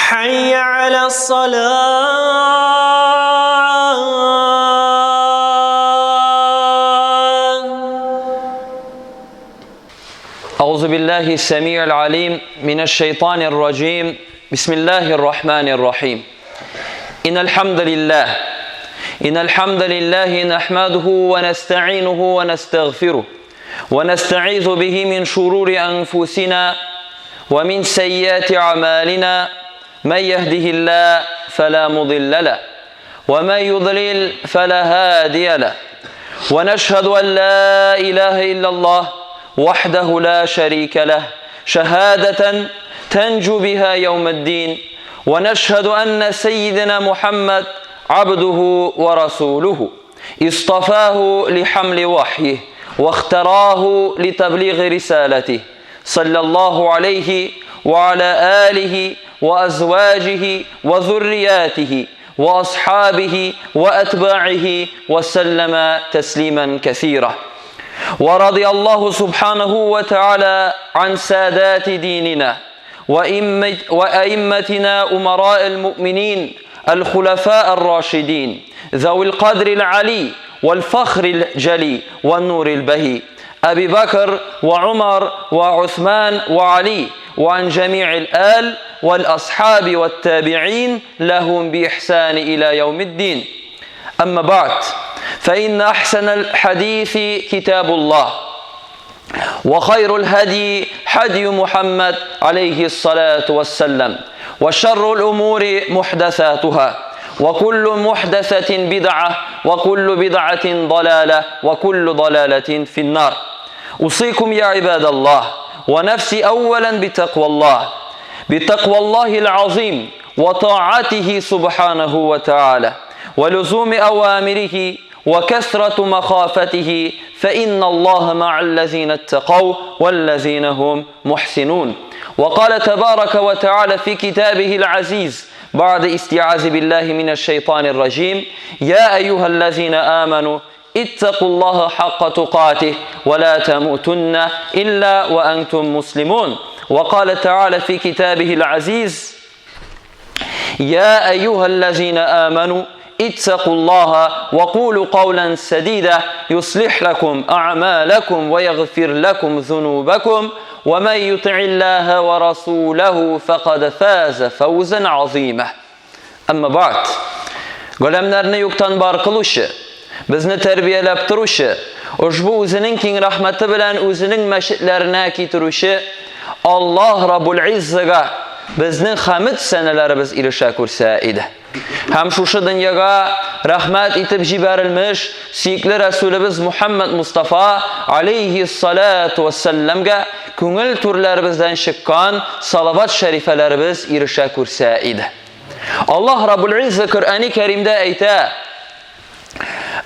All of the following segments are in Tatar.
حي على الصلاة. أعوذ بالله السميع العليم من الشيطان الرجيم. بسم الله الرحمن الرحيم. إن الحمد لله نحمده ونستعينه ونستغفره ونستعيذ به من شرور أنفسنا ومن سيئات أعمالنا. من يهده الله فلا مضل له ومن يضلل فلا هادي له. ونشهد أن لا إله إلا الله وحده لا شريك له شهادة تنجو بها يوم الدين. ونشهد أن سيدنا محمد عبده ورسوله اصطفاه لحمل وحيه واختراه لتبليغ رسالته، صلى الله عليه وعلى آله وأزواجه وذرياته وأصحابه وأتباعه وسلم تسليما كثيرا. ورضي الله سبحانه وتعالى عن سادات ديننا وأئمتنا أمراء المؤمنين الخلفاء الراشدين ذوي القدر العلي والفخر الجلي والنور البهي، أبي بكر وعمر وعثمان وعلي، وعن جميع الآل والأصحاب والتابعين لهم بإحسان إلى يوم الدين. أما بعد، فإن أحسن الحديث كتاب الله، وخير الهدي هدي محمد عليه الصلاة والسلام، وشر الأمور محدثاتها، وكل محدثة بدعة، وكل بدعة ضلالة، وكل ضلالة في النار. أوصيكم يا عباد الله ونفسي أولا بتقوى الله العظيم وطاعته سبحانه وتعالى، ولزوم أوامره وكثرة مخافته، فإن الله مع الذين اتقوا والذين هم محسنون. وقال تبارك وتعالى في كتابه العزيز بعد استعاذ بالله من الشيطان الرجيم: يا أيها الذين آمنوا اتقوا الله حق تقاته ولا تموتن إلا وأنتم مسلمون. وقال تعالى في كتابه العزيز: يا أيها الذين آمنوا اتقوا الله وقولوا قولا سديدا يصلح لكم أعمالكم ويغفر لكم ذنوبكم ومن يطع الله ورسوله فقد فاز فوزا عظيما. أما بعد، go'lamlarni yo'qdan bor qiluvchi, bizni tarbiyalab turuvchi, ushbu o'zining keng rahmati bilan o'zining mashiatlarini keltiruvchi Alloh Rabbul Izzaga bizning hamd sanalarimiz irisha ko'rsa edi. Ham shu dunyoga rahmat etib jibarilmish suyukli Rasulimiz Muhammad Mustafa alayhi salatu vassalamga ko'ngil turlarimizdan chiqqan salovat sharifalarimiz irisha ko'rsa edi. Allah Rabbul Izza Qur'oni Karimda ayta: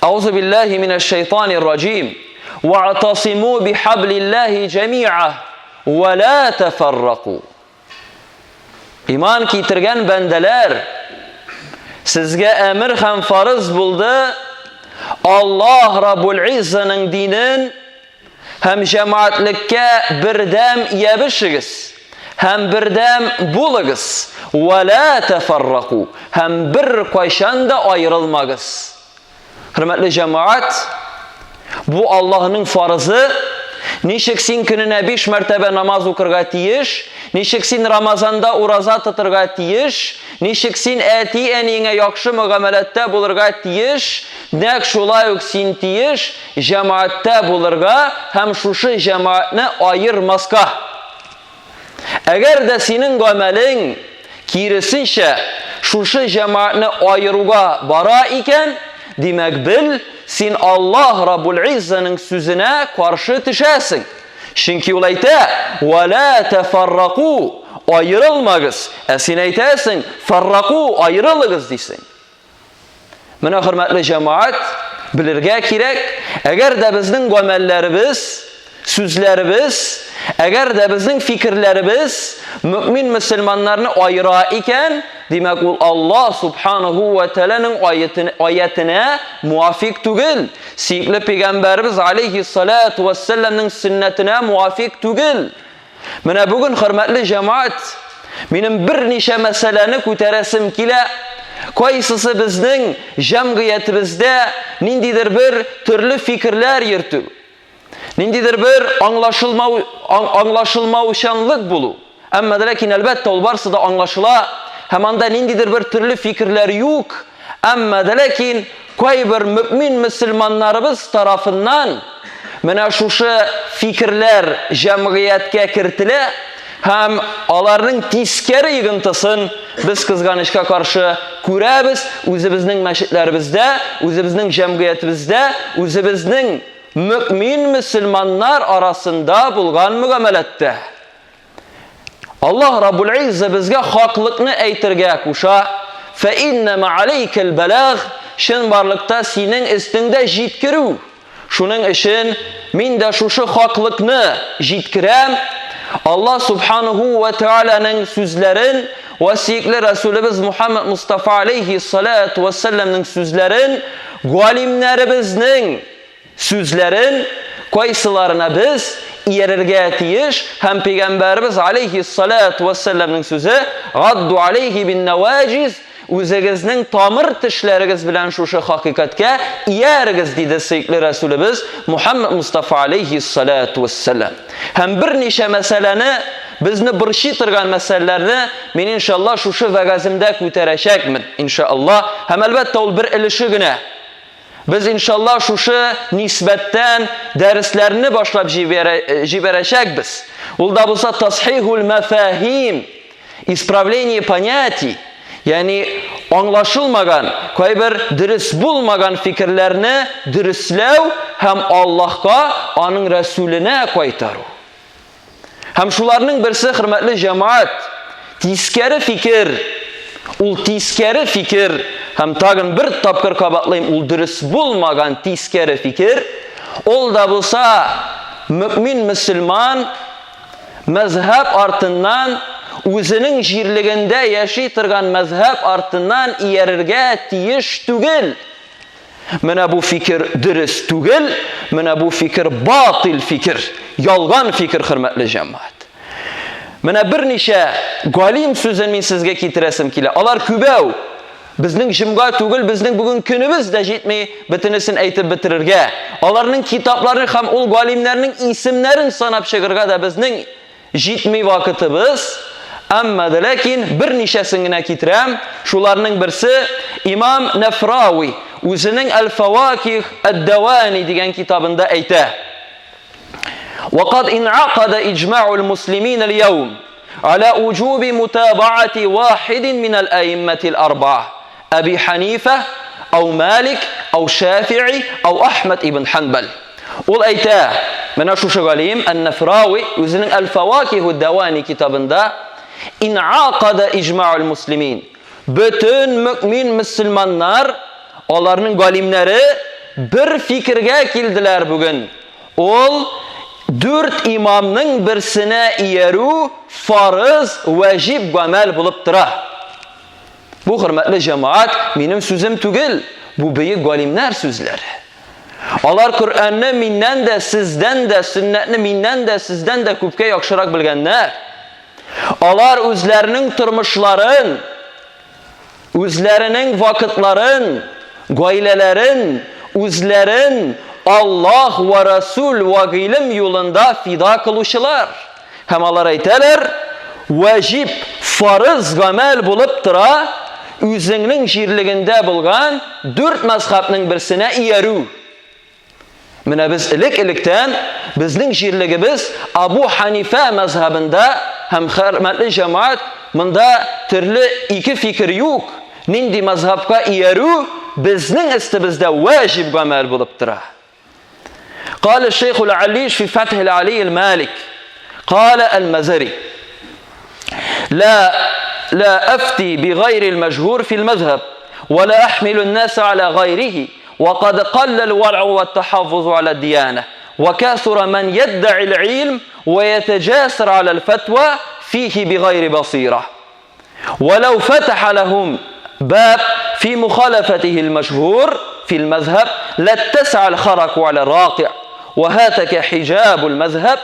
A'udhu billahi minash shaytonir rajim. Wa'tasimu bihablillahi jami'a wa la tafarraqu. Iymon keltirgan bandalar, sizga amr ham farz bo'ldi. Alloh Rabbul Izzaning dinin ham jamoatlikka birdam yabishigiz, ham birdam bo'ligiz. Va la tafarraqu, ham bir qo'shanda ayrilmagiz. Hurmatli jamoat, bu Allohning farzi. Nechik sen kunina 5 martaba namoz o'qirga tiyish, nechik sen Ramazonda roza tutirga tiyish, nechik sen ati-aniga yaxshi muomalatda bo'lirga tiyish, naq shulay sen tiyish jamoatda bo'lirga, ham shu jamoatni ayirmasqa. Agarda sening amaling kirisincha shu jamoatni ayiruga bora ekan, demak bil, sen Alloh Rabbul Izzaning so'zina qarshi tushasan. Chunki u ayta: "Va la tafarraqu", ayrilmagiz. Sen aytasan: "Farraqu", ayrilgiz deysan. Mana hurmatli jamoat, bilirga kerak, agarda bizning amallarimiz, so'zlarimiz, agarda bizning fikrlarimiz mu'min musulmonlarni ayira ekan, demak u Alloh subhanahu va taolaning oyatine muvafiq tugil. Siyikli Peygamberimiz alayhi salatu vassalamning sunnatine muvafiq tugil. Mana bugun hurmatli jamoat, Минем берничә мәсьәләне күтәрәсем килә. Кайсысы безнең җәмгыятебездә ниндидер бер төрле фикерләр йөртү, ниндидер бер аңлашылмаучанлык булу. Әмма ләкин әлбәттә ул барсы да аңлашыла, һәм анда ниндидер бер төрле фикерләр юк. Әмма ләкин кайбер мөмин мөселманнарыбыз тарафыннан менә шушы фикерләр җәмгыятькә кертелә, һәм аларның тискәре йогынтысын без кызганычка каршы күрәбез үзебезнең мәчетләребездә, үзебезнең җәмгыятебездә, үзебезнең мөмин мөселманнар арасында булган мөгамәләттә. Аллаһ Раббул Изза безгә хаклыкны әйтергә куша. Фә иннама алейкал балагh, чынбарлыкта синең өстеңдә җиткерү. Шуның өчен мин дә шушы хаклыкны җиткерәм. Allah Subhanahu wa Ta'ala'nın sözlerin ve sevgili Resulümüz Muhammed Mustafa aleyhissalatu vesselam'nın sözlerin, galimlerimizin sözlerin kaysilarına biz yererge tiyiş, hem Peygamberimiz aleyhissalatu vesselam'nın sözü gaddu aleyhi bin nevaciz, Үзегезнең тамыр тешләрегез белән шушы хакыйкатькә иярегез, диде сөйкле Рәсүлебез Мухаммад Мустафа алейхиссалату вассалам. Һәм берничә мәсьәләне, безне борчый торган мәсьәләләрне мин иншалла шушы вәгаземдә күтәрәчәкмен, иншалла. Һәм әлбәттә ул бер өлеше генә. Biz иншалла шушы нисбәттән дәресләрне башлап җибәрәчәкбез. Ул да булса тасхихул мафахим, исправление понятий. Yani anlaşılmagan, kayber dürüst bulmagan fikirlerini dürüstlev hem Allah'a, onun Resulüne kaytaru. Hem şularının birisi hürmetli cemaat, tiskeri fikir, ul tiskeri fikir, hem tagın bir tapkır kabatlayım, ul dürüst bulmagan tiskeri fikir, ol da bulsa mümin Müslüman mezhep artından үзенең җирлегендә яши торган мәзһәб артыннан иярергә тиеш түгел. Менә бу фикер дөрес түгел, менә бу фикер батил фикер, ялган фикер, хөрмәтле җәмәгать. Менә берничә галим сүзен мин сезгә китерәсем килә. Алар күбәү. Безнең җимга түгел, безнең бүген көнебез дә җитми бөтенесен әйтеп бетерергә. Аларның китапларын һәм ул галимнәрнең исемнәрен санап чыгарга да безнең җитми вакытыбыз. Әмма ләкин берничәсен генә китерәм. Шуларның берсе Имам Нафрауи үзенең Әл-Фаваких Әд-Дәвани дигән китабында әйтә. وقد انعقد إجماع المسلمين اليوم على وجوب متابعة واحد من الأئمة الأربعة أبي حنيفة أو مالك أو شافعي أو أحمد ابن حنبل. Ул әйтә, менә шушы галим Ан-Нафрауи үзенең Әл-Фаваких Әд-Дәвани китабында İn'aqada icma'ul muslimin. Bütün mümin Müslümanlar, onların galimleri bir fikirge kildiler bugün. Ol, 4 imamның birsine iyeru farız, vacib gamel bulup tıra. Bu hürmetli cemaat, benim sözüm tügül. Bu büyük galimler sözleri. Onlar Kur'an'ı mindən de, sizden de, sünnetini mindən de, sizden de küpke yakşırak bilgenler. Onlar özlərinin turmuşların, özlərinin vakitların, gailələrin, özlərin Allah ve Resul ve ilim yolunda fida kılışılar. Hem onlar aytələr, vacib, farız gamel bulup tıra, özünün jirligində bulgan 4 mazhabның birsine iyeru. Menə biz ilik-ilikdən, bizning jirligimiz Abu Hanife mazhabında, hem hürmetli cemaat, bunda türlü 2 fikir yok. Nindi mazhabka iyeru, bizning istimizde vacib gamel bulup tıra. قال الشيخ العليش في فتح العلي المالك قال المزري لا أفتي بغير المجهور في المذهب ولا أحمل الناس على غيره وقد قل الورع والتحفظ على الديانة وكثر من يدعي العلم ويتجاسر على الفتوى فيه بغير بصيرة ولو فتح لهم باب في مخالفته المشهور في المذهب لاتسع الخرق على الراقع وهاتك حجاب المذهب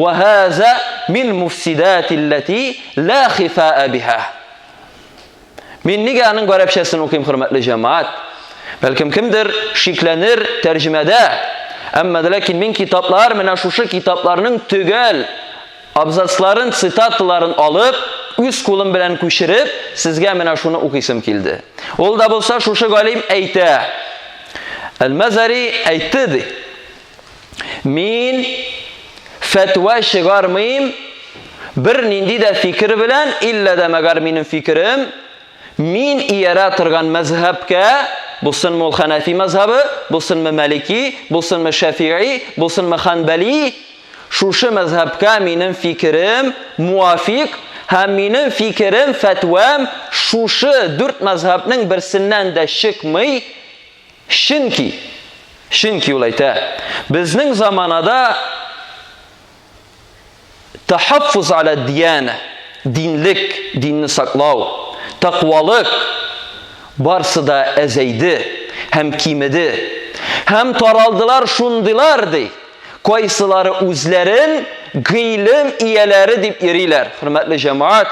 وهذا من مفسدات التي لا خفاء بها. Men nega aning arabchasini o'qiyim, hurmatli jamoat? Balkim kimdir shiklanir tarjimada. Ammo lekin men kitoblar, mana shu kitoblarning tugal abzatslarin, sitatlarini olib, o'z qo'lim bilan ko'chirib, sizga mana shuni o'qisam keldi. O'lda bo'lsa shu golim ayta. Al-Mazari aytdi. Men fatva chiqarmayim bir nindida fikr bilan illa da magar mening fikrim men iyara turgan mazhabga, bo'lsinmi Hanafi mazhabi, bo'lsinmi Maliki, bo'lsinmi Shafi'i, bo'lsinmi Hanbali, shu mazhabga mening fikrim muvofiq, ham mening fikrim, fatvam shu 4 mazhabning birsidan da chiqmay, Shinki ulayta. Bizning zamonada tahaffuz ala diyana, dinlik, dinni saqlov, taqvolik barsida azaydi, ham kimidi, ham taraldılar şundilardi. Qaysilari o'zlarin g'ilm iyalari deb yerilar. Hurmatli jamoat,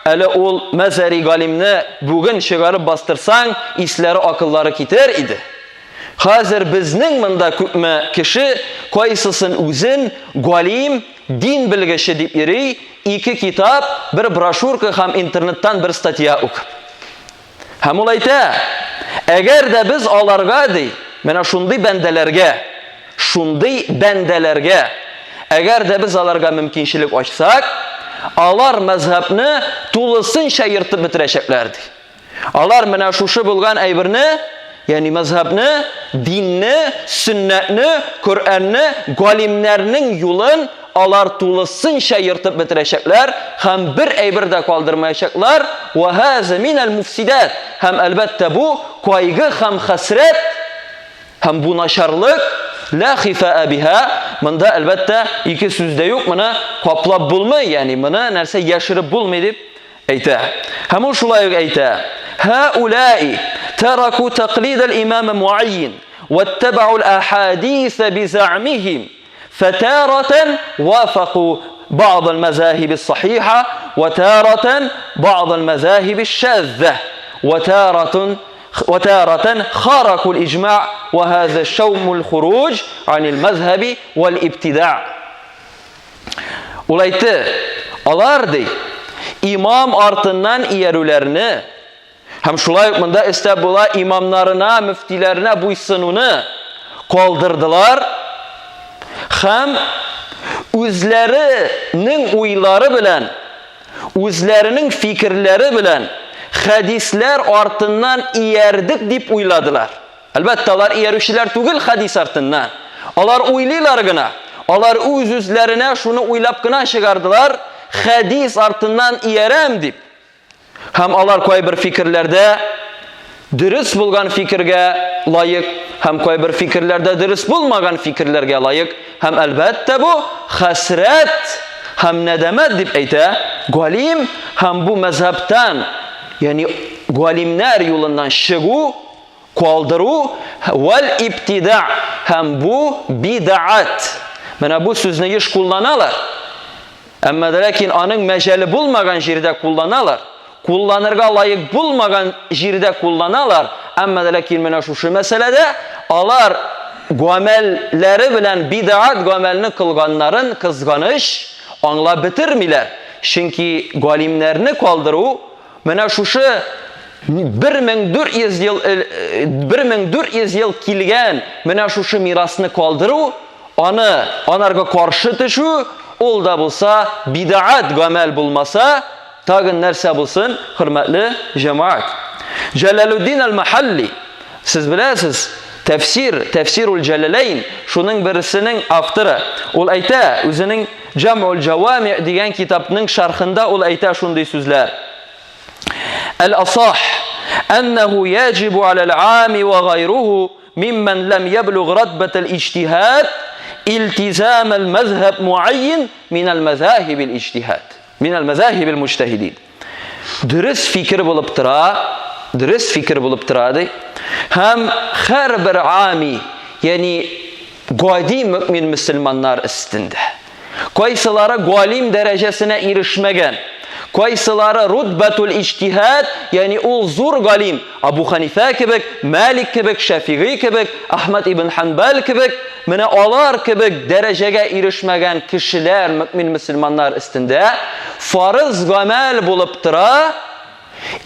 ala ol Mazari golimni bugun chiqarib bastirsang, islari aqllari ketar edi. Hozir bizning menda ko'pmi kishi qaysisin o'zin golim, din bilgichi deb yeri, 2 kitob, bir broshurka ham internetdan bir statya o'qib. Ham ulayta, agarda biz olarga dey, mana shunday bandalarga agarda biz alarga mumkinchilik ochsak, alar mazhabni to'lisincha yirtib bitirishaklardi. Alar mana shu bo'lgan aybirni, ya'ni mazhabni, dinni, sunnatni, Qur'onni, golimlarning yo'lin alar to'lisincha yirtib bitirishaklar, ham bir aybirda qoldirmayacaklar. Va haza minal mufsidat, ham albatta bu qo'ygi, ham hasrat, ham bu nasharlik, la xifaa biha. Bunda albatta 2 so'zda yo'q, mana qoplab bo'lmay, ya'ni mana narsa yashirib bo'lmaydi deb ayta. Ham shulay ayta. Haula'i taraku taqlid al-imam muayyin wattaba'u al-ahadith bi za'mihim fataratan wafaqu بعض المذاهب الصحيحة وتارة بعض المذاهب الشاذة وتارة خارقوا الإجماع وهذا الشوم الخروج عن المذهب والابتداع. Ulaytı, alardı imam artından iyerülerini, hem şulay mında istebula imamlarına, müftilerine buysununu kaldırdılar, hem özlerinin uyları bilen, özlerinin fikirleri bilen, hadisler artından iyerdik dip uyladılar. Elbette alar iyerüşüler tugil hadis artından. Alar uylilar gına. Alar özlerine şunu uylap gına çıkardılar. Hadis artından iyerem dip. Hem alar koy bir fikirlerde dürüst bulgan fikirge layık. Hem koy bir fikirlerde dürüst bulmagan fikirlerge layık. Hem elbette bu hasret, hem nedemet dip eyte. Galim hem bu mezhepten, yani galimler yolundan çıgu, kaldırı vel ibtida, hem bu bid'at. Mana bu sözünü iş kullanalar. Ama lakin anın mecali bulmagan jirde kullanalar. Kullanırga layık bulmagan jirde kullanalar. Ama lakin mana şu meselede alar gamelleri bilen bid'at gamelini kılganların kızganış anla bitirmiler. Çünkü galimlerini kaldırı mana şu 1400 yıl kilgen mana şu mirasını kaldırı, anarga karşı tüşü, ol da bulsa bid'at gamel bulmasa tagın nerse bulsun, hürmetli cemaat. Celaluddin el-Mahalli, siz bilesiz, Tefsirul Celaleyn, şunun birisinin avtırı. Ol ayta, özünün Jam'ul Cevami degan kitapning şarhında ol ayta şunday sözler. El-asah ennehu yacibu alel-ami ve gayruhu mimmen lem yeblugh radbetel ictihad iltizam el-mezheb muayyin minel mezahibil ictihad. Minel mezahibil mujtehidin. Dürüst fikir bulup turadı. Hem her bir ami, yani gadi mümin Müslümanlar üstünde. Qaysilari golim darajasına erişmegen. Qaysilari rutbatul ijtihad, yani ol zor golim. Abu Hanifa kebek, Malik kebek, Shafi'i kebek, Ahmad ibn Hanbal kebek, mana olar kebek derecege erişmegen kişiler, mümin Müslümanlar üstünde farız gamel bulup tura,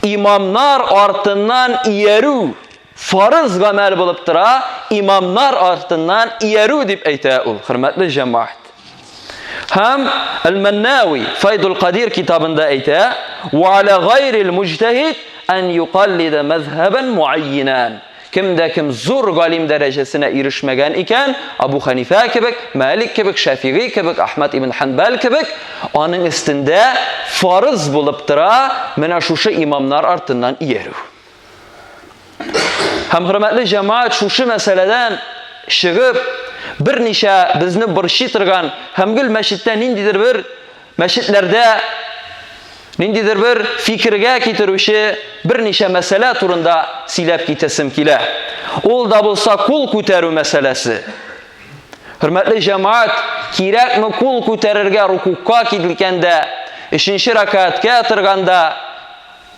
imamlar artından iyeru, farız gamel bulup tura, imamlar artından iyeru dip eytaul. Hürmetli cemaat. Hem El-Mennawi Faydul Qadir kitabında ayta ve ala gayril mujtahid en yuqallida mezheben muayyinan. Kimde kim zor galim derecesine erişmegen iken Abu Hanifa kebek, Malik kebek, Shafi'i kebek, Ahmad ibn Hanbal kebek onun üstünde farız bulup tura mena şuşu imamlar artından iyeru. Hem hürmetli cemaat şuşu meseleden çıkıp bir neçe bizni burşitirgan hemgül meşitten nindidir bir meşitlerde nindidir bir fikirge kitiruşi bir neçe mesele turunda silep kitesim kile. Ol da bulsa kul kuteru meselesi. Hürmetli cemaat, kirek mi kul kuterirge rukukka kidilkende, işinci rakatka tırganda,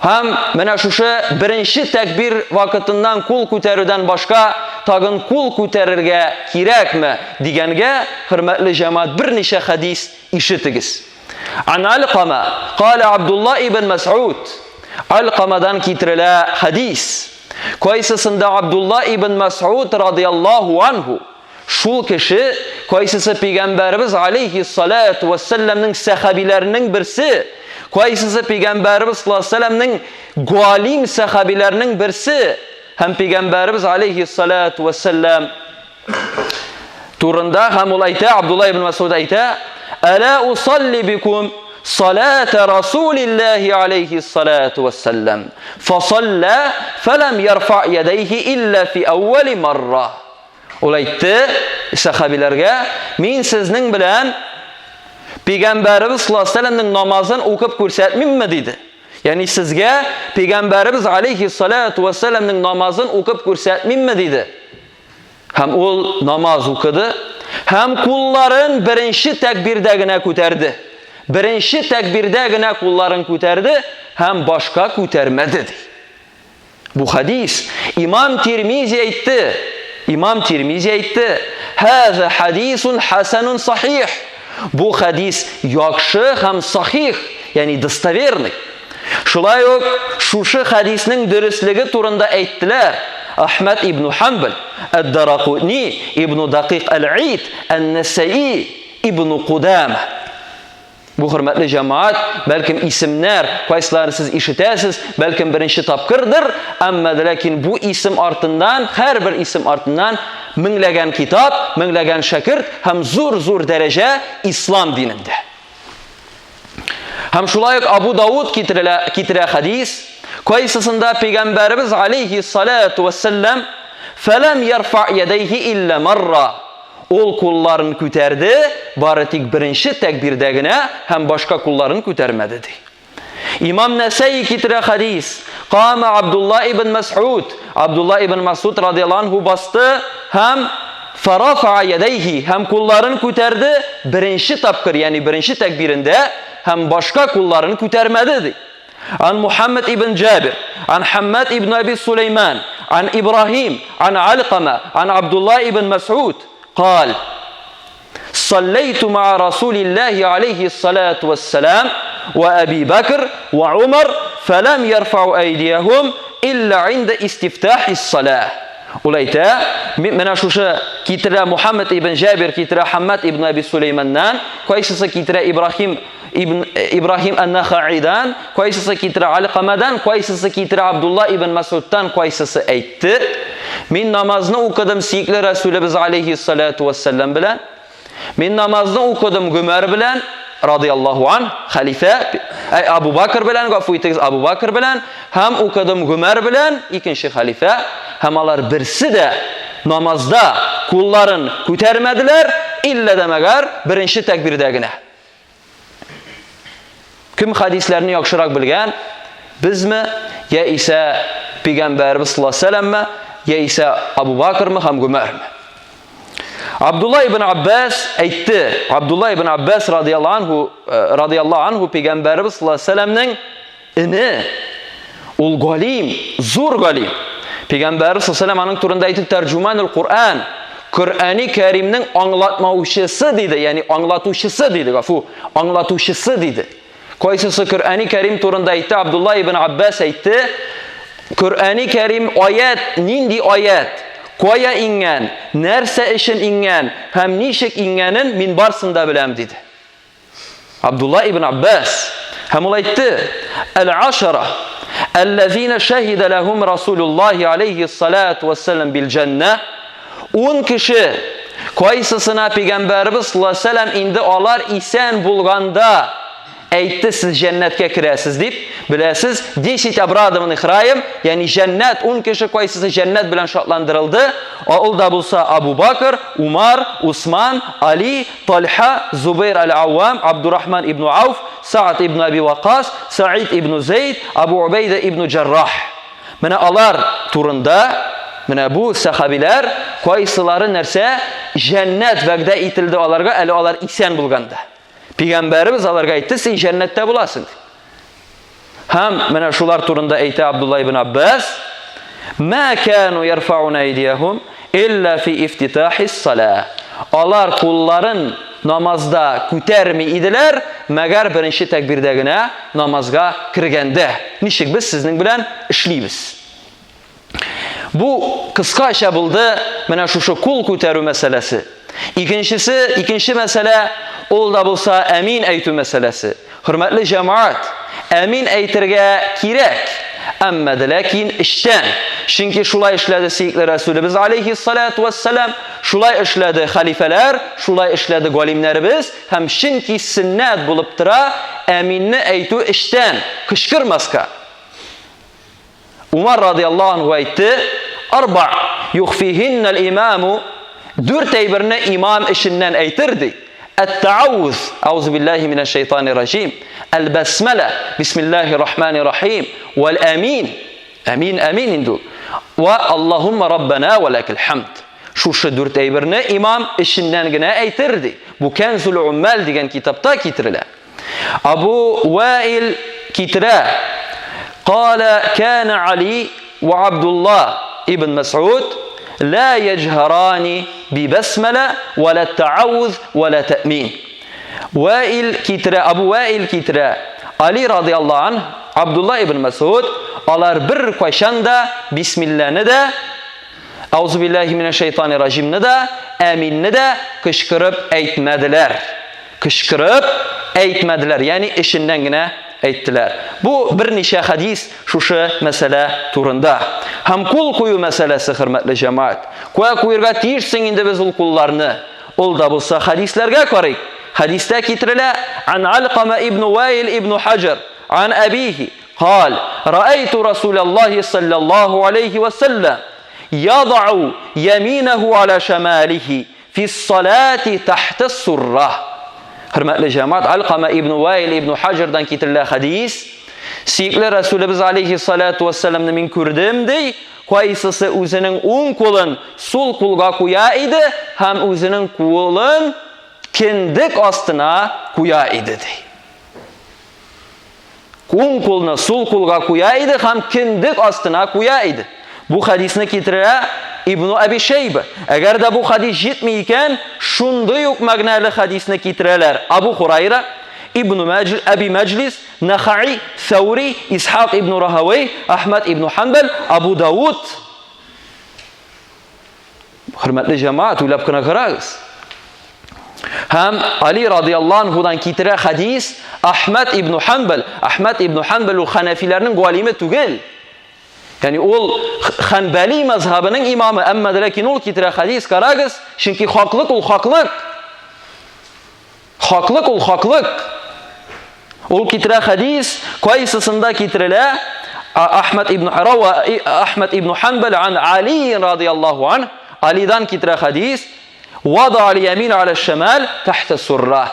hem mena şuşu birinci tekbir vakitinden kul kuterüden başka tagın kul kuterirge kirek mi digenge hürmetli cemaat bir neçe hadis işitigiz. An Alqama, qala Abdullah ibn Mas'ud, Alqama'dan kitrile hadis. Qaysisinde Abdullah ibn Mas'ud radıyallahu anhu, şul kişi qaysisi Peygamberimiz aleyhissalatu vesselam'nın sahabilerinin birisi, qaysisi Peygamberimiz sallallahu aleyhi ve sellem'nin galim sahabilerinin birisi, hem Peygamberimiz aleyhissalatu vesselam turunda hem olayta Abdullah ibn Mas'ud ayta Ala usalli bikum salate Rasulillahi aleyhissalatu vesselam fasalla felem yerfa' yedeyhi illa fi evveli marra. Olayta sahabilerge min sizning bilen Peygamberimiz sallallahu aleyhi ve sellem'nin namazını okup ko'rsatmaymi dedi. Yani sizge Peygamberimiz aleyhissalatu vesselam'ның namazını okup ko'rsatmaymi dedi. Hem ol namaz okudu, hem kulların birinci tekbirdegine ko'tardi. Birinci tekbirdegine kulların ko'tardi, hem başka ko'tarmadi dedi. Bu hadis İmam Tirmizi aytdi. İmam Tirmizi aytdi. Haza hadisun hasanun sahih. Bu hadis yaxşı hem sahih, yani dostoverniy. Şulay ok, şuşu hadisning dürüstligi turunda aytdilar. Ahmad ibn Hanbal, Ad-Daraqutni, ibn Daqiq al-Eid, An-Nasai, ibn Qudama. Bu hürmetli cemaat, belki isimler, qaysilarini siz işitesiz, belki birinci tapkırdır, ama lakin bu isim artından, her bir isim artından minglegen kitap, minglegen şakirt, hem zor derece İslam dininde. Hem şulayık Abu Davud kitire hadis, qaysisinde Peygamberimiz aleyhissalatu vesselam felem yerfa' yedeyhi illa marra. Ol kullarını ko'tardi, bari tek birinci tekbirdegine, hem başka kullarını ko'tarmadi dedi. İmam Nasai kitire hadis, qama Abdullah ibn Mas'ud, Abdullah ibn Mas'ud radıyallahu anhu bastı, hem farafa'a yedeyhi, hem kullarını ko'tardi, birinci tapkır, yani birinci tekbirinde, hem başka kullarını ko'tarmadi dedi. An Muhammed ibn Jabir, an Hammad ibn Abi Süleyman, an İbrahim, an Alqama, an Abdullah ibn Mas'ud, قال صليت مع رسول الله عليه الصلاة والسلام وأبي بكر وعمر فلم يرفعوا أيديهم إلا عند استفتاح الصلاة. Olayta mena şuşa kitira Muhammed ibn Jabir kitira Hammad ibn Abi Süleyman'dan, qaysisi kitira İbrahim an-Nakhai'dan, qaysisi kitira Alqama'dan, qaysisi kitira Abdullah ibn Mas'ud'dan, qaysisi aytdi. Men namozni o'qidim siyikli Rasulimiz aleyhissalatu vesselam bilan. Men namozni o'qidim Umar bilan radıyallahu anh, xalifa Abu Bakr bilan, g'afuytiz Abu Bakr bilan, ham o'qidim Umar bilan, ikinci xalifa, ham ular birsi de namozda qo'llarini ko'tarmadilar illa demagar birinchi takbirdagina. Kim hadislarni yaxshiroq bilgan? Bizmi, ya esa Peygamberimiz sallallohu alayhi vasallammi, ya esa Abu Bakrmi ham Umarmi? Abdullah ibn Abbas aytdi. Abdullah ibn Abbas radiyallahu anhu Peygamberimiz sallallahu aleyhi ve sellem'nin ini. Ul galim, zur galim. Peygamberimiz sallallahu aleyhi ve sellem anın turunda aytdi tercümanul Kur'an. Kur'an-ı Kerim'nin anlatmavuşısı dedi. Yani anlatuşısı dedi. Anlatuşısı dedi. Koysası Kur'an-ı Kerim turunda aytdi. Abdullah ibn Abbas aytdi. Kur'an-ı Kerim ayet, nindi ayet. Koya ingen, nerse işin ingen, hem nişik ingenin min barsında bilem dedi. Abdullah ibn Abbas hem aytdi. El-aşara ellezine şehide lehum Resulullah aleyhissalatu vesselam bil cenneh. 10 kişi koysasına Peygamberimiz sallallahu aleyhi ve sellem indi alar isen bulganda aytdi siz cennetke kiresiz deyip bilesiz 10 abradımın ihrayım yani cennet 10 kişi koysası cennet bilen şartlandırıldı. O da bulsa Abu Bakr, Umar, Osman, Ali, Talha, Zubeyr el-Avvam, Abdurrahman ibn Avf, Sa'd ibn Abi Waqqas, Sa'id ibn Zeyd, Abu Ubeyde ibn Cerrah. Mene alar turunda mene bu sahabiler koysaları nerse cennet vəqdə itildi alarga eli alar isen bulganda. Peygamberimiz alarga aytdi, sen cennette bulasın. Hem mene şular turunda aytdi Abdullah ibn Abbas, "Ma kanu yerfa'un aydiyahum illa fi iftitahis salah." Alar kulların namazda kütermi idiler, meğer birinci tekbirdegine namazga kirgende. Nişik biz sizning bilen işleybiz. Bu kıska işe buldu, mene şu kul küteru meselesi. İkinci mesele, ol da bulsa emin eytü meselesi. Hürmetli cemaat, emin eytirge kirek. Amma lakin işten. Çünkü şulay işledi seyikli Resulümüz aleyhissalatu vesselam, şulay işledi halifeler, şulay işledi golimlerimiz, hem çünkü sünnet bulup tıra, eminni eytü işten, kışkırmaska. Umar radıyallahu anh aytti, "Arba yukhfihinnel imamu." 4 eybirini imam işinden eytirdi. Et-ta'avuz, euzubillahimineşşeytanirracim. El-besmele, bismillahirrahmanirrahim. Vel-amin, amin indu. Ve Allahumma Rabbena ve lekil hamd. Şu 4 eybirini imam işinden gine eytirdi. Bu Kenzul Ummel diyen kitapta kitirilen. Abu Vail kitire, "Kâle kâne Ali ve Abdullah ibn Mes'ud la yechharani bi besmele ve la ta'avuz ve la te'min." Abu Vail kitire, Ali radıyallahu anh, Abdullah ibn Mes'ud alar bir koşanda Bismillah'ını da, Euzubillahimineşşeytanirracim'ni de, Amin'ni de kışkırıp eytmediler. Yani işinden yine eyttiler. Bu bir neçe hadis şu mesele turunda. Hem kul kuyu meselesi hürmetli cemaat. Koya kuyurga tiyirsin indi biz ul kullarını. Ol da bulsa hadislerge korik. Hadiste kitrile an Alqama ibn Vail ibn Hacer an abihi قال رأيت رسول الله صلى الله عليه وسلم يضع يمينه على شماله في الصلاة تحت السرة. Hürmetli cemaat, Alqama ibn Vail ibn Hacer'dan kitirilen hadis, Siyikli Resulümüz aleyhissalatu vesselam'ını min kürdüm dey, koysası üzünün un kulun sul kulga kuya idi, hem üzünün kulun kindik astına kuya idi dey. Un kulunu sul kulga kuya idi, hem kindik astına kuya idi. Bu hadisini kitire İbn Abi Şeybe. Eğer de bu hadis yetmeyken şunda yok mağnalı hadisini kitireler. Abu Hurayra, Abi Meclis, Nakhai, Thawri, İshaq ibn Rahawayh, Ahmed ibn Hanbel, Abu Davud. Hürmetli cemaat, uylab kına kırağız. Hem Ali radıyallahu anhudan kitire hadis Ahmed ibn Hanbel o Hanefilerinin gualimi tügel. Yani ol Hanbali mazhabının imamı, amma lakin ol kitire hadis karagız, çünkü haklık ol haklık. Ol kitire hadis koysasında kitirele Ahmed ibn Hanbel an Ali radıyallahu anh, Ali'dan kitire hadis, "Vada'al yamin ala şemal tahta surra."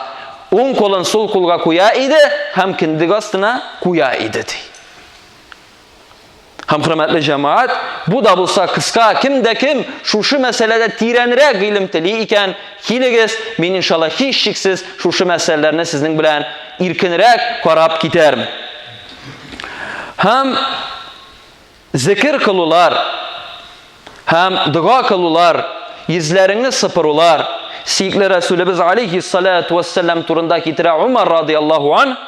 Un kolun sol kulga kuya idi, hem kindig astına kuya idi. Һәм хөрмәтле җәмәгать, бу да булса кыска, кимдә ким шушы мәсьәләдә тирәнрәк гыйлем тели икән, килегез, мин иншалла һичшиксез шушы мәсьәләләрне сезнең белән иркенрәк карап китәрмен. Һәм зикр кылулар, һәм дуа кылулар, йөзләреңне сыпырулар, сөйкле Рәсүлебез алейхиссалату вассалам турында китерә Умар радиллаһу ан,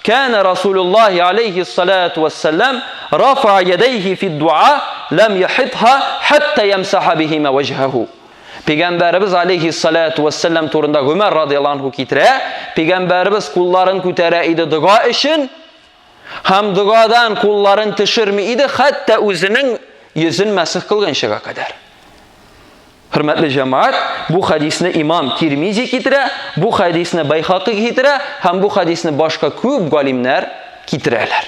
كان رسول الله عليه الصلاة والسلام رفع يديه في الدعاء لم يحطها حتى يمسح بهما وجهه. Peygamberimiz aleyhissalatu vesselam turunda Ömer radıyallahu anhu kitire, Peygamberimiz kulların kütere idi dua için, hem duadan kulların tışırmı idi, hatta özünün yüzün mesih kılgınşığa kadar. Hürmetli cemaat, bu hadisini İmam Tirmizi kitire, bu hadisini Bayhaqi kitire, hem bu hadisini başka köp galimler kitireler.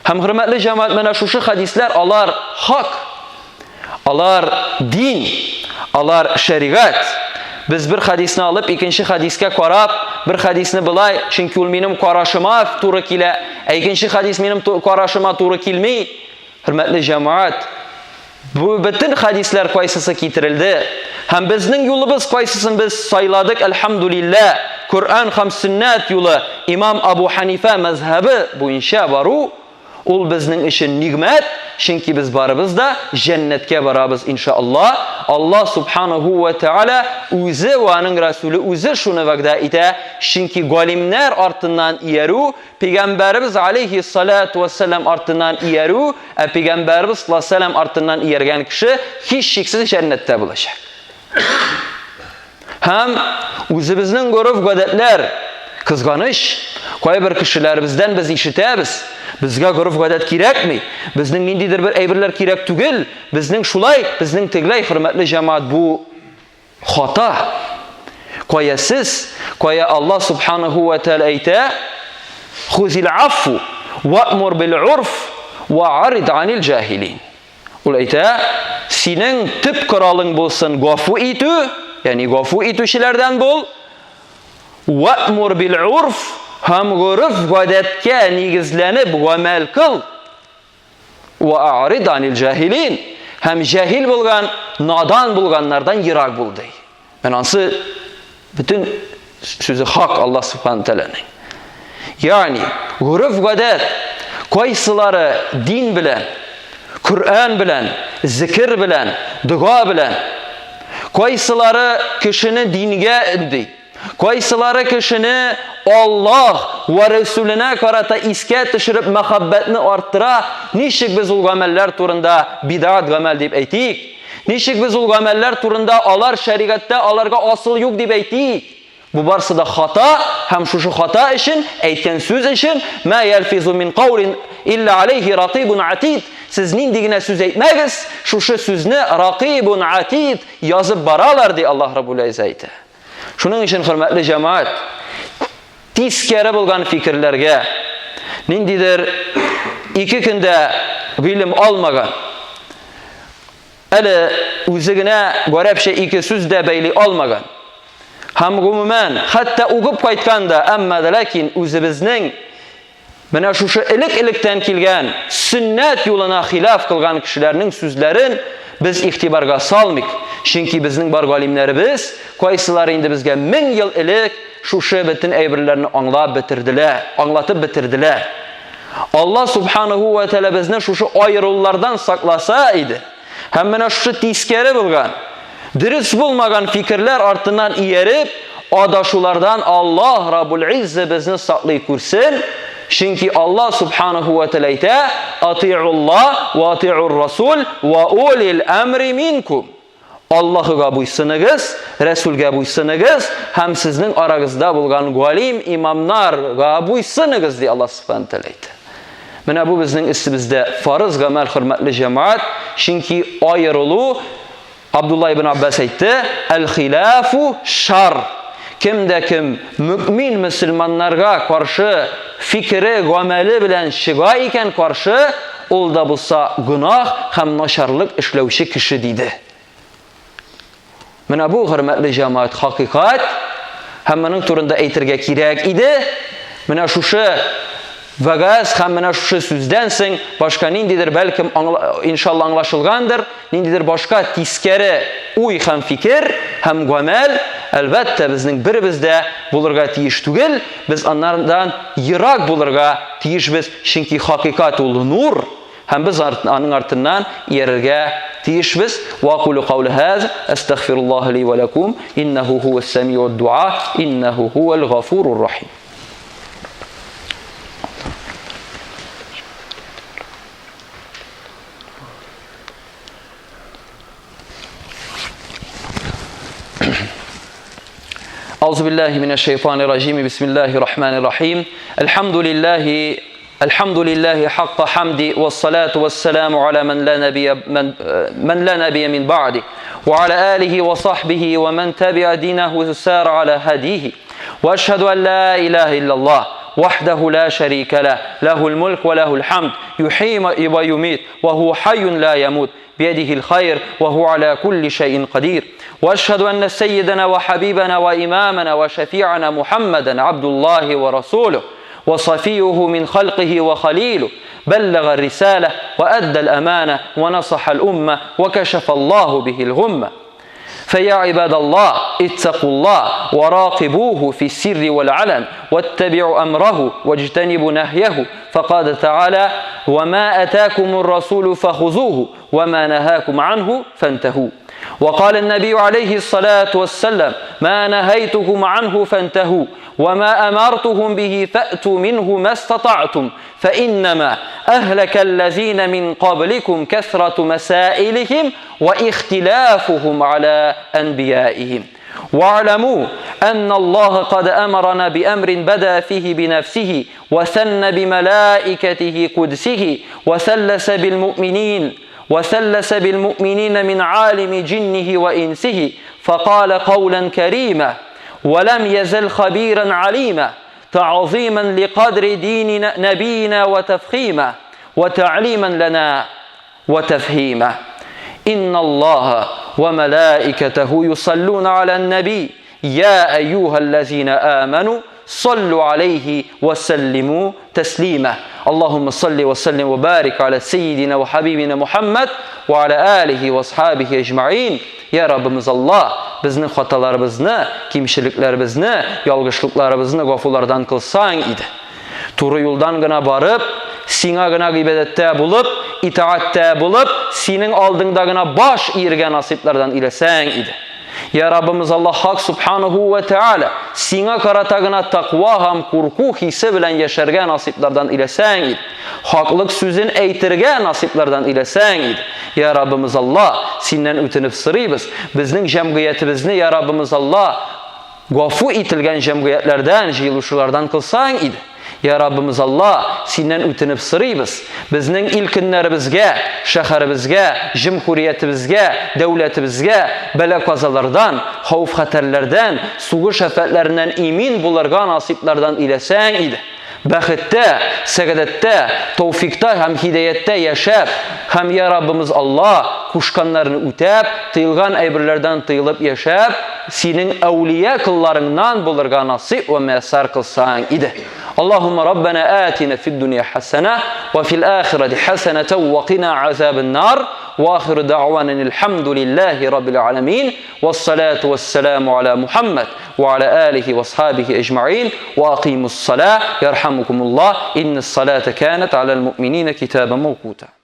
Hem hürmetli cemaat, mana şu hadisler alar hak, alar din, alar şeriat. Biz bir hadisini alıp ikinci hadiske qarab, bir hadisini bilay, çünkü benim qarashıma to'g'ri kela, ikinci hadis benim qarashıma to'g'ri kelmay. Hürmetli cemaat, bu bütün hadisler qaysisi kitirildi. Hem bizning yo'limiz qaysisini biz sayladık elhamdülillah. Kur'an ham sünnet yolu İmam Abu Hanifa mazhabi bo'yicha boru, ol bizning için nimet, çünkü biz barımızda cennetke barabız inşallah. Allah subhanahu ve teala o'zi ve onun Resulü o'zi şunu vaqda ite, çünkü galimler artından iyeru, Peygamberimiz aleyhissalatu vesselam artından iyeru, Peygamberimiz sallallahu aleyhi ve sellem artından iyergen kişi hiç şeksiz cennette bulacak. Hem o'zimizning görüp gadetler, kızganış, koy bir kişilerimizden biz işitemiz. Bizga görüp gadet kerakmi? Bizning nindidir bir ayberler kerak tugil. Bizning şulay, bizning teglay hürmetli cemaat bu hata. Koya siz, koya Allah subhanahu ve teala ayta: "Khuzil affu wa'mur bil urf wa'rid 'anil jahilin." Ul ayta: "Sening tip quralın bolsun, gafu itu, yani gafu ituşilerden bol. Wa'mur bil urf, ham urf gadetke nigizlenib amel kıl. Ve a'rid anil jahilin, hem jahil bulgan, nadan bulganlardan yirak buldu." Menansı bütün sözü hak Allah subhanahu teala'nın. Yani urf gadet qaysiları din bilen, Kur'an bilen, zikir bilen, dua bilen, qaysiları kişini dinge indi, qaysiları kişini Allah ve Resulüne karata iske tışırıp mehabbetini arttıra, nişik biz ul gameller turunda bid'at gamel deyip eytik, nişik biz ul gameller turunda alar şeriatte alarga asıl yok deyip eytik. Bu barsı da hata, hem şu hata için, eytken söz için, ma yelfizu min qawlin illa aleyhi raqibun atid. Siz nindigine söz eytmegiz, şu sözünü raqibun atid yazıp baralar diye Allah Rabbul İzzeti. Şunun için hürmetli cemaat, tiskere bulgan fikirlerge, nindidir iki günde bilim almagan, eli üzerine görepşe iki söz de beyli almagan, hem gumumen hatta ugup kaytkan da amma da lakin özümüzning mana şu ilik-ilikten kelgan sünnet yoluna xilaf kılgan kişilerinin sözlerin biz ihtibarga salmik. Çünkü bizning bar galimlerimiz qaysilar endi bizga 1000 yıl ilik şu bütün ayberlerini anlab bitirdiler, anlatıp bitirdiler. Allah subhanahu ve teala bizni şu ayrılılardan saklasa idi. Hem mana şu tiskere bulgan, dürüst bulmagan fikirler artından iyerip adaşulardan Allah Rabbul İzzet bizni saklayıp kursun. Çünkü Allah subhanahu ve teala ayta: "Ati'ullah ve ati'ur rasul ve ulil emri minkum." Allah'a buysunuguz, Resul'ga buysunuguz, hem sizning aragızda bulgan galim imamlarga buysunuguz diye Allah subhanahu teala ayta. Mana bu bizning istimizde farz gamel hürmetli cemaat, çünkü ayrılığı Abdullah ibn Abbas aytdi: "El-hilafu şar." Kimde kim mümin Müslümanlarga karşı fikri, gameli bilen şiga iken karşı, ol da bulsa günah hem naşarlık işlevşi kişi dedi. Mana bu hürmetli cemaat hakikat, hem mening turunda aytirga kerak idi. Mana şu Vagaz hamına şu sözden so'ng boshqa nindidir balkim inshaalloh anglashilgandir, nindidir boshqa tiskari uy ham fikr ham go'mal albatta bizning biribizda bo'lirga tiyish tugil, biz onlardan yiroq bo'lirga tiyishmiz, chunki haqiqat ul nur ham biz aning ortidan yerga tiyishmiz. Va qulu qawli haz astaghfirulloh li va lakum innahu huwas samiul du'a innahu huval ghafurur rahim. أعوذ بالله من الشيطان الرجيم بسم الله الرحمن الرحيم الحمد لله حق حمدي والصلاة والسلام على من لا نبي من بعده وعلى آله وصحبه ومن تبع دينه وسار على هديه وأشهد أن لا إله إلا الله وحده لا شريك له الملك وله الحمد يحيي ويميت وهو حي لا يموت بيده الخير وهو على كل شيء قدير وأشهد أن سيدنا وحبيبنا وإمامنا وشفيعنا محمدا عبد الله ورسوله وصفيه من خلقه وخليله بلغ الرسالة وأدى الأمانة ونصح الأمة وكشف الله به الغمة. فيا عباد الله اتقوا الله وراقبوه في السر والعلن واتبعوا أمره واجتنبوا نهيه فقال تعالى وما أتاكم الرسول فخذوه وما نهاكم عنه فانتهوا. وقال النبي عليه الصلاة والسلام ما نهيتكم عنه فانتهوا وما أمرتهم به فأتوا منه ما استطعتم فإنما أهلك الذين من قبلكم كثرة مسائلهم واختلافهم على أنبيائهم. واعلموا أن الله قد أمرنا بأمر بدأ فيه بنفسه وثنى بملائكته قدسه وثلث بالمؤمنين من عالم جنه وإنسه فقال قولا كريما ولم يزل خبيرا عليما تعظيما لقدر دين نبينا وتفخيما وتعليما لنا وتفهيما. إن الله وملائكته يصلون على النبي يا أيها الذين آمنوا صلوا عليه وسلموا تسليما. اللهم صل وسلم وبارك على سيدنا وحبيبنا محمد وعلى آله وأصحابه أجمعين. Ya Rabbimiz Allah bizning xatolarimizni, kimchiliklarimizni, yolg'ishliklarimizni g'afurlardan qilsang edi. To'g'ri yo'ldangina borib, singagina ibodatda bo'lib, itoatda bo'lib, sening oldingdagina bosh irgan nasiblardan ilasang edi. Ya Rabbimiz Allah haq subhanahu va taala senga qaratagina taqvo ham qo'rquv hissi bilan yashargan nasiblardan ilasang edi. Haqlik so'zin aytirgan nasiblardan ilasang edi. Ya Rabbimiz Allah sendan o'tinib so'raymiz. Bizning jamiyatimizni ya Rabbimiz Allah g'afu etilgan jamiyatlardan, jiyiluvchilardan qilsang edi. Ya Rabbimiz Allah sendan o'tinib so'raymiz. Bizning ilkinlarimizga, shaharimizga, jumhuriyatimizga, davlatimizga bala qazolardan, xavf xatarlardan, suvi shafatlaridan emin bo'larga nasiblardan ilasang edi. Baxtda, saadatda, tavfiqda ham hidoyatda yashab, ham ya Rabbimiz Allah qo'shqanlarni o'tab, tiyilgan ayblardan tiyilib yashab, sening avliya qillaringdan bo'larga nasib va muyassar qilsang edi. اللهم ربنا آتنا في الدنيا حسنة وفي الآخرة حسنة وقنا عذاب النار وآخر دعوانا الحمد لله رب العالمين والصلاة والسلام على محمد وعلى آله وأصحابه أجمعين وأقيموا الصلاة يرحمكم الله إن الصلاة كانت على المؤمنين كتابا موقوتا.